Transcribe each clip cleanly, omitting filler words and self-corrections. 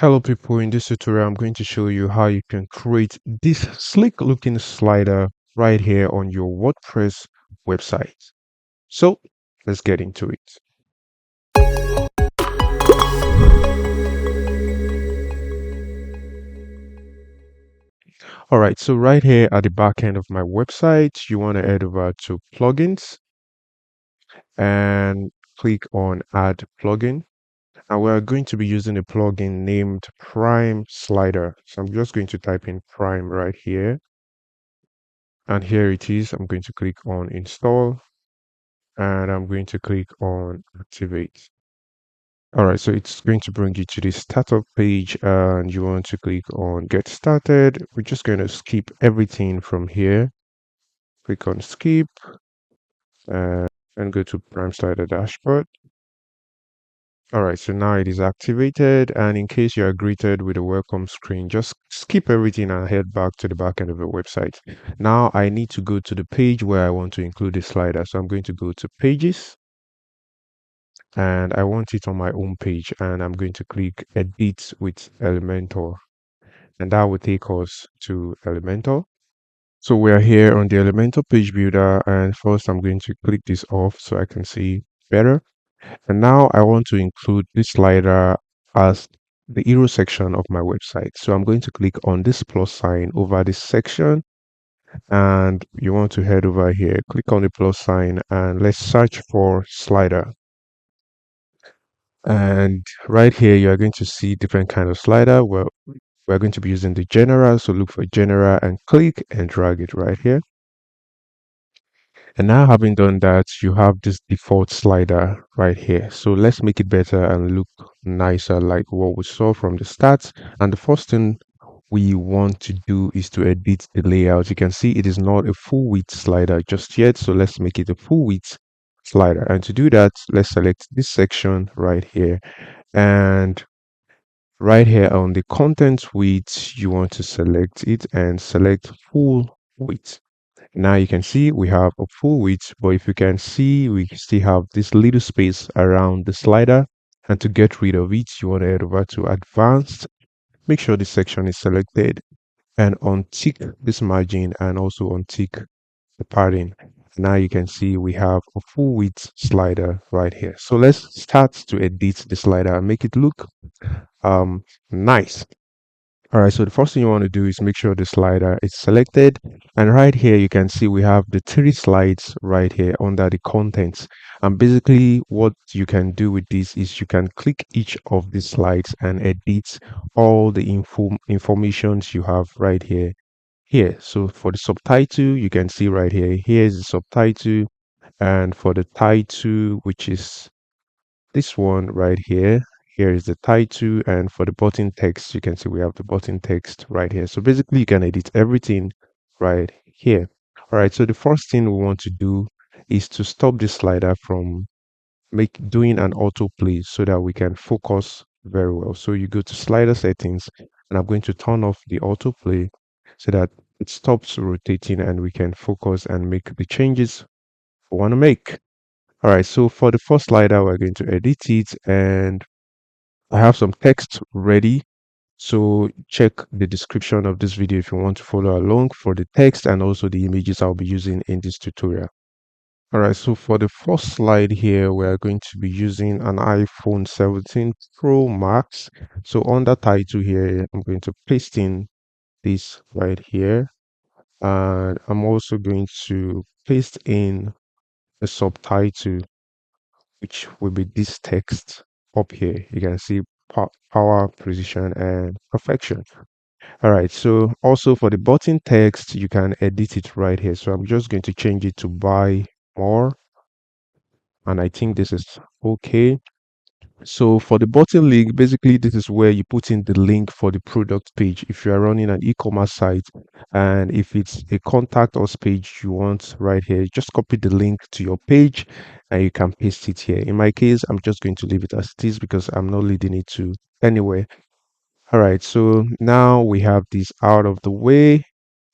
Hello people, in this tutorial I'm going to show you how you can create this slick looking slider right here on your WordPress website. So let's get into it. Alright, so right here at the back end of my website, you want to head over to plugins and click on add plugin. And we're going to be using a plugin named Prime Slider. So I'm just going to type in Prime right here. And here it is. I'm going to click on install and I'm going to click on activate. All right, so it's going to bring you to the startup page and you want to click on get started. We're just going to skip everything from here. Click on skip and go to Prime Slider dashboard. All right, so now it is activated, and in case you are greeted with a welcome screen, just skip everything and head back to the back end of the website. Now I need to go to the page where I want to include the slider. So I'm going to go to pages and I want it on my home page, and I'm going to click edit with Elementor, and that will take us to Elementor. So we are here on the Elementor page builder, and first I'm going to click this off so I can see better. And now I want to include this slider as the hero section of my website. So I'm going to click on this plus sign over this section, and you want to head over here, click on the plus sign, and let's search for slider. And right here, you are going to see different kind of slider. Well, we're going to be using the general. So look for general and click and drag it right here. And now having done that, you have this default slider right here. So let's make it better and look nicer like what we saw from the start. And the first thing we want to do is to edit the layout. You can see it is not a full width slider just yet. So let's make it a full width slider. And to do that, let's select this section right here. And right here on the content width, you want to select it and select full width. Now you can see we have a full width, but if you can see, we still have this little space around the slider. And to get rid of it, you want to head over to advanced. Make sure this section is selected and untick this margin and also untick the padding. Now you can see we have a full width slider right here. So let's start to edit the slider and make it look nice. All right, so the first thing you want to do is make sure the slider is selected. And right here, you can see we have the 3 slides right here under the contents. And basically what you can do with this is you can click each of the slides and edit all the informations you have right here. So for the subtitle, you can see right here, here's the subtitle. And for the title, which is this one right here, here is the title, and for the button text you can see we have the button text right here. So basically you can edit everything right here. All right, so the first thing we want to do is to stop this slider from doing an autoplay so that we can focus very well. So you go to slider settings, and I'm going to turn off the autoplay so that it stops rotating and we can focus and make the changes we want to make. All right, so for the first slider, we're going to edit it, and I have some text ready. So check the description of this video if you want to follow along for the text and also the images I'll be using in this tutorial. All right, so for the first slide here, we're going to be using an iPhone 17 Pro Max. So on the title here, I'm going to paste in this right here. And I'm also going to paste in a subtitle, which will be this text up here. You can see power, precision, and perfection. All right, so also for the button text, you can edit it right here. So I'm just going to change it to buy more, and I think this is okay. So for the button link, basically this is where you put in the link for the product page. If you are running an e-commerce site, and if it's a contact us page you want right here, just copy the link to your page and you can paste it here. In my case, I'm just going to leave it as it is because I'm not leading it to anywhere. All right, so now we have this out of the way.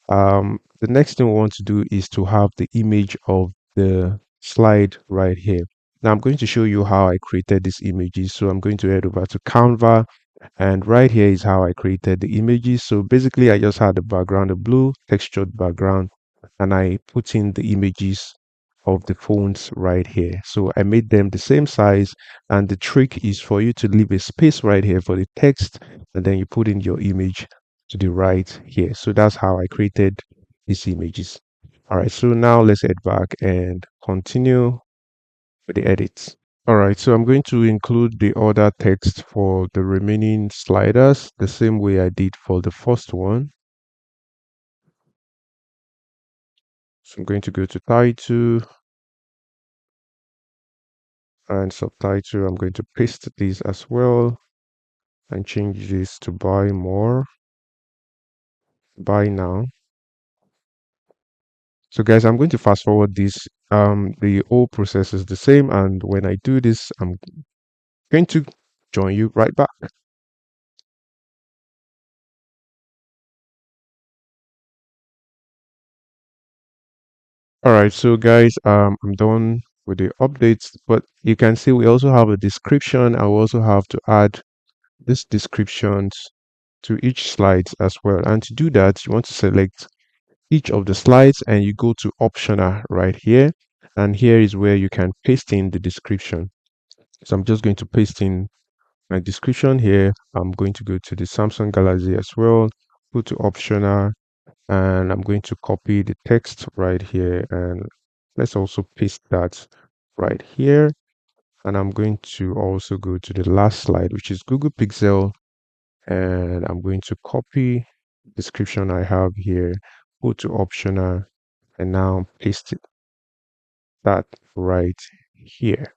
The next thing we want to do is to have the image of the slide right here. Now I'm going to show you how I created these images. So I'm going to head over to Canva And right here is how I created the images. So basically, I just had the background, a blue textured background, and I put in the images of the phones right here. So I made them the same size. And the trick is for you to leave a space right here for the text, and then you put in your image to the right here. So that's how I created these images. All right, so now let's head back and continue with the edits. All right, so I'm going to include the other text for the remaining sliders the same way I did for the first one. So I'm going to go to title and subtitle. I'm going to paste these as well and change this to buy more, buy now. So guys, I'm going to fast forward this. The whole process is the same, and when I do this, I'm going to join you right back. All right, so guys, I'm done with the updates, but you can see we also have a description. I will also have to add these descriptions to each slides as well. And to do that, you want to select each of the slides and you go to optional right here. And here is where you can paste in the description. So I'm just going to paste in my description here. I'm going to go to the Samsung Galaxy as well, go to optional, and I'm going to copy the text right here. And let's also paste that right here. And I'm going to also go to the last slide, which is Google Pixel, and I'm going to copy description I have here, go to optional, and now paste that right here.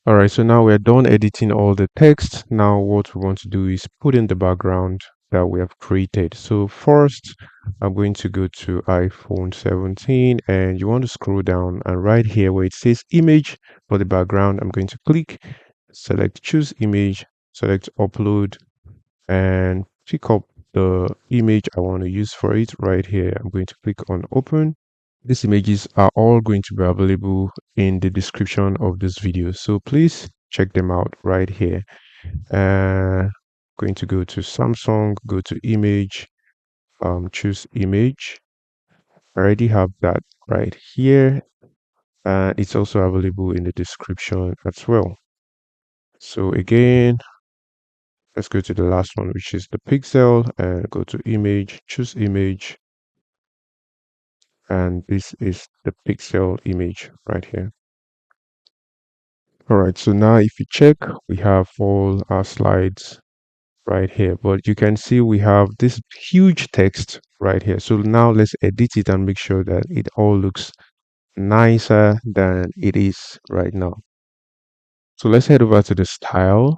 All right, so now we're done editing all the text. Now what we want to do is put in the background that we have created. So first, I'm going to go to iPhone 17 and you want to scroll down, and right here where it says image for the background, I'm going to click, select choose image, select upload, and pick up the image I want to use for it right here. I'm going to click on open. These images are all going to be available in the description of this video, so please check them out right here. Going to go to Samsung, go to image, choose image. I already have that right here, and it's also available in the description as well. So again, let's go to the last one, which is the pixel, and go to image, choose image, and this is the pixel image right here. All right, so now if you check, we have all our slides right here, but you can see we have this huge text right here. So now let's edit it and make sure that it all looks nicer than it is right now. So let's head over to the style.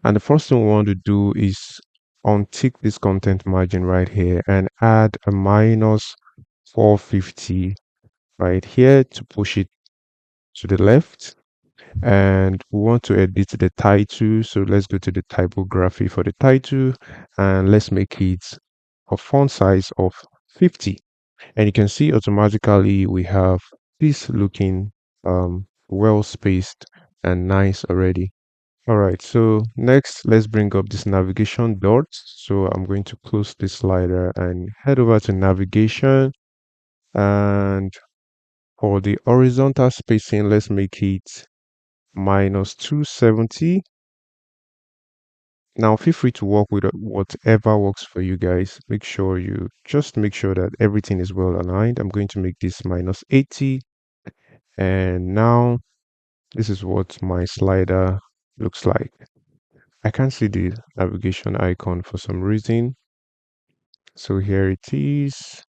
And the first thing we want to do is untick this content margin right here and add a minus 450 right here to push it to the left. And we want to edit the title, so let's go to the typography for the title and let's make it a font size of 50. And you can see automatically we have this looking well spaced and nice already. All right, so next let's bring up this navigation dots. So I'm going to close this slider and head over to navigation, and for the horizontal spacing, let's make it minus 270. Now feel free to work with whatever works for you guys. Make sure that everything is well aligned. I'm going to make this minus 80, and now this is what my slider looks like. I can't see the navigation icon for some reason, so here it is,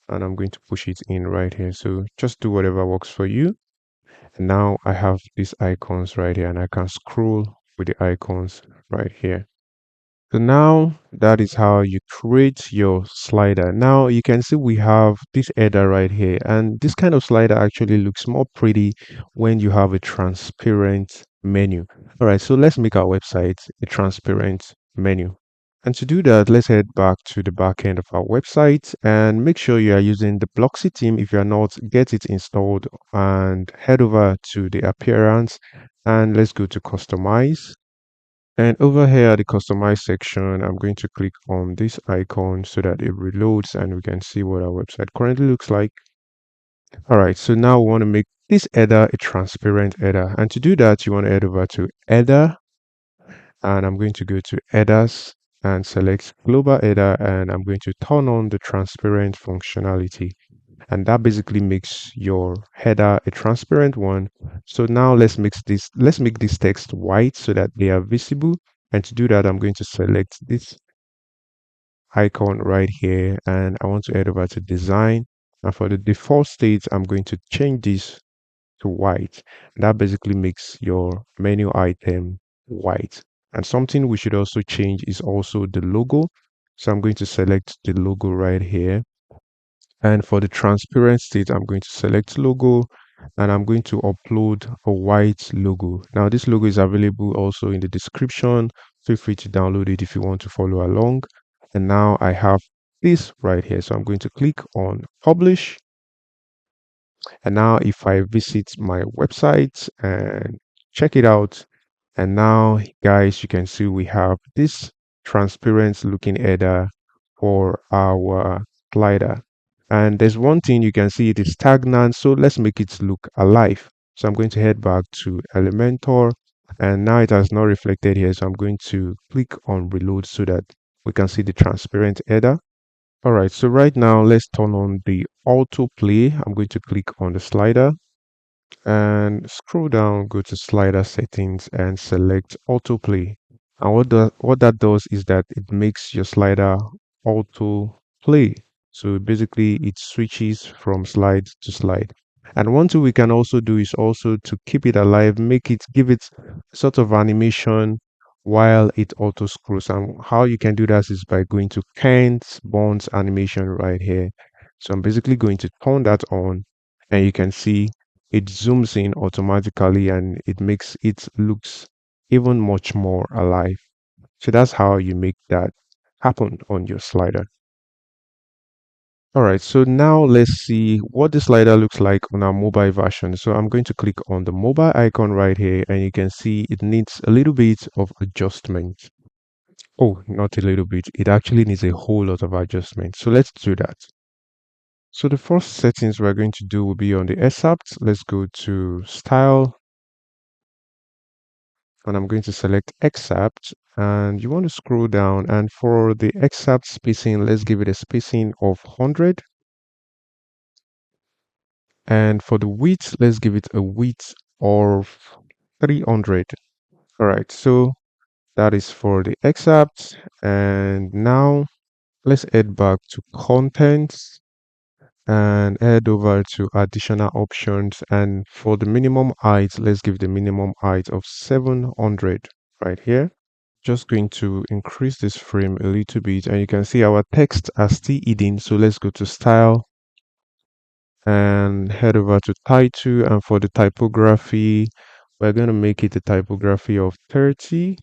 and I'm going to push it in right here. So just do whatever works for you. And now I have these icons right here and I can scroll with the icons right here. So now that is how you create your slider. Now you can see we have this header right here, and this kind of slider actually looks more pretty when you have a transparent menu. All right, so let's make our website a transparent menu. And to do that, let's head back to the back end of our website and make sure you are using the Bloxy theme. If you're not, get it installed and head over to the appearance and let's go to customize. And over here at the customize section, I'm going to click on this icon so that it reloads and we can see what our website currently looks like. All right, so now we want to make this header a transparent header. And to do that, you want to head over to header, and I'm going to go to headers and select global header, and I'm going to turn on the transparent functionality. And that basically makes your header a transparent one. So now let's make this text white so that they are visible. And to do that, I'm going to select this icon right here, and I want to head over to design. And for the default state, I'm going to change this to white. That basically makes your menu item white. And something we should also change is also the logo. So I'm going to select the logo right here. And for the transparent state, I'm going to select logo, and I'm going to upload a white logo. Now, this logo is available also in the description. Feel free to download it if you want to follow along. And now I have this right here. So I'm going to click on publish. And now if I visit my website and check it out, and now guys, you can see we have this transparent looking header for our slider. And there's one thing you can see, it is stagnant. So let's make it look alive. So I'm going to head back to Elementor, and now it has not reflected here. So I'm going to click on reload so that we can see the transparent header. All right, so right now let's turn on the autoplay. I'm going to click on the slider and scroll down, go to slider settings and select autoplay. And what that does is that it makes your slider auto play. So basically it switches from slide to slide. And one thing we can also do is also to keep it alive, give it sort of animation while it auto scrolls. And how you can do that is by going to Kent Bonds animation right here. So I'm basically going to turn that on, and you can see it zooms in automatically and it makes it looks even much more alive. So that's how you make that happen on your slider. All right, so now let's see what the slider looks like on our mobile version. So I'm going to click on the mobile icon right here, and you can see it needs a little bit of adjustment. Oh, not a little bit. It actually needs a whole lot of adjustment. So let's do that. So the first settings we're going to do will be on the SAPT. Let's go to Style, and I'm going to select Excerpt, and you want to scroll down, and for the Excerpt spacing, let's give it a spacing of 100, and for the width, let's give it a width of 300. All right, so that is for the Excerpt. And now let's head back to contents and head over to additional options, and for the minimum height, let's give the minimum height of 700 right here. Just going to increase this frame a little bit, and you can see our text are still hidden. So let's go to style and head over to title, and for the typography, we're going to make it a typography of 30,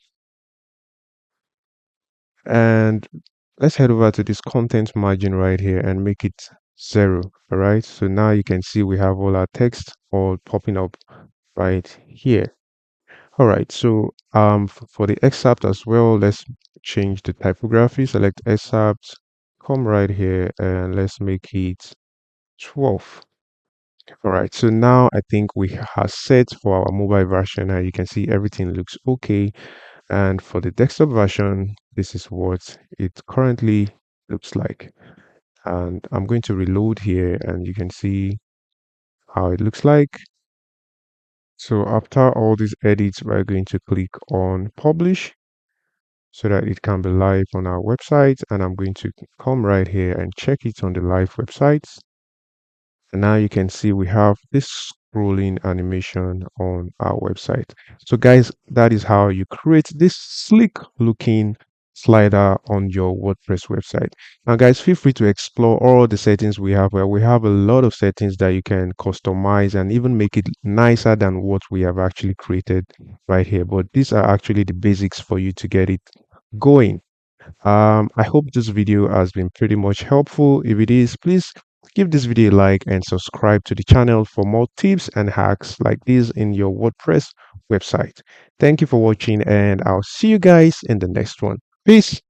and let's head over to this content margin right here and make it 0. All right, so now you can see we have all our text all popping up right here. All right, so for the excerpt as well, let's change the typography, select excerpt, come right here and let's make it 12. All right, so now I think we have set for our mobile version, and you can see everything looks okay. And for the desktop version, this is what it currently looks like. And I'm going to reload here, and you can see how it looks like. So after all these edits, we're going to click on publish so that it can be live on our website. And I'm going to come right here and check it on the live websites. And now you can see we have this scrolling animation on our website. So guys, that is how you create this sleek looking slider on your WordPress website. Now guys, feel free to explore all the settings we have, where we have a lot of settings that you can customize and even make it nicer than what we have actually created right here. But these are actually the basics for you to get it going. I hope this video has been pretty much helpful. If it is, please Give this video a like and subscribe to the channel for more tips and hacks like this in your WordPress website. Thank you for watching, and I'll see you guys in the next one. Peace.